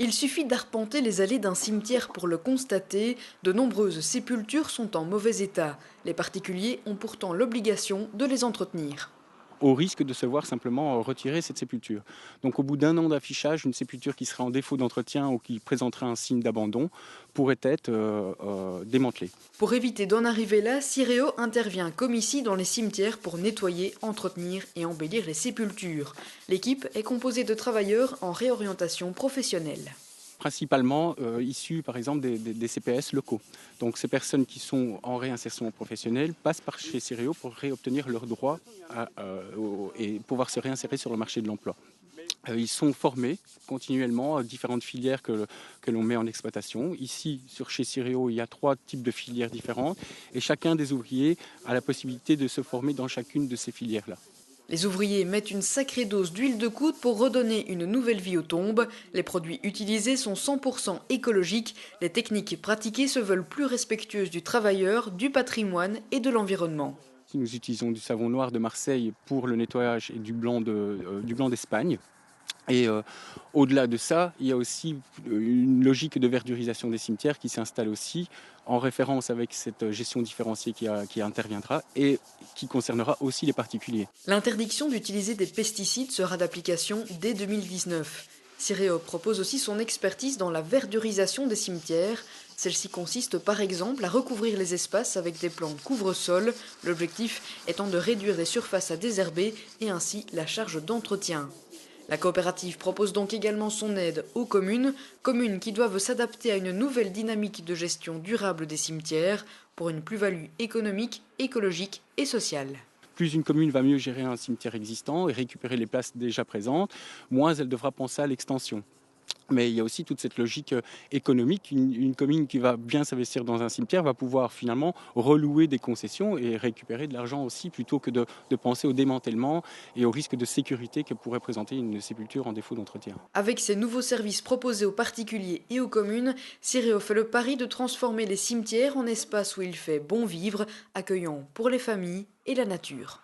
Il suffit d'arpenter les allées d'un cimetière pour le constater, de nombreuses sépultures sont en mauvais état. Les particuliers ont pourtant l'obligation de les entretenir. Au risque de se voir simplement retirer cette sépulture. Donc au bout d'un an d'affichage, une sépulture qui serait en défaut d'entretien ou qui présenterait un signe d'abandon pourrait être démantelée. Pour éviter d'en arriver là, Ciréo intervient comme ici dans les cimetières pour nettoyer, entretenir et embellir les sépultures. L'équipe est composée de travailleurs en réorientation professionnelle. Principalement issus par exemple des CPS locaux. Donc ces personnes qui sont en réinsertion professionnelle passent par chez Ciréo pour réobtenir leurs droits et pouvoir se réinsérer sur le marché de l'emploi. Ils sont formés continuellement à différentes filières que l'on met en exploitation. Ici, chez Ciréo, il y a 3 types de filières différentes et chacun des ouvriers a la possibilité de se former dans chacune de ces filières-là. Les ouvriers mettent une sacrée dose d'huile de coude pour redonner une nouvelle vie aux tombes. Les produits utilisés sont 100% écologiques. Les techniques pratiquées se veulent plus respectueuses du travailleur, du patrimoine et de l'environnement. Nous utilisons du savon noir de Marseille pour le nettoyage et du blanc d'Espagne. Et au-delà de ça, il y a aussi une logique de verdurisation des cimetières qui s'installe aussi en référence avec cette gestion différenciée qui interviendra et qui concernera aussi les particuliers. L'interdiction d'utiliser des pesticides sera d'application dès 2019. Ciréo propose aussi son expertise dans la verdurisation des cimetières. Celle-ci consiste par exemple à recouvrir les espaces avec des plantes couvre-sol, l'objectif étant de réduire les surfaces à désherber et ainsi la charge d'entretien. La coopérative propose donc également son aide aux communes qui doivent s'adapter à une nouvelle dynamique de gestion durable des cimetières pour une plus-value économique, écologique et sociale. Plus une commune va mieux gérer un cimetière existant et récupérer les places déjà présentes, moins elle devra penser à l'extension. Mais il y a aussi toute cette logique économique. Une commune qui va bien s'investir dans un cimetière va pouvoir finalement relouer des concessions et récupérer de l'argent aussi plutôt que de penser au démantèlement et au risque de sécurité que pourrait présenter une sépulture en défaut d'entretien. Avec ces nouveaux services proposés aux particuliers et aux communes, Ciréo fait le pari de transformer les cimetières en espaces où il fait bon vivre, accueillant pour les familles et la nature.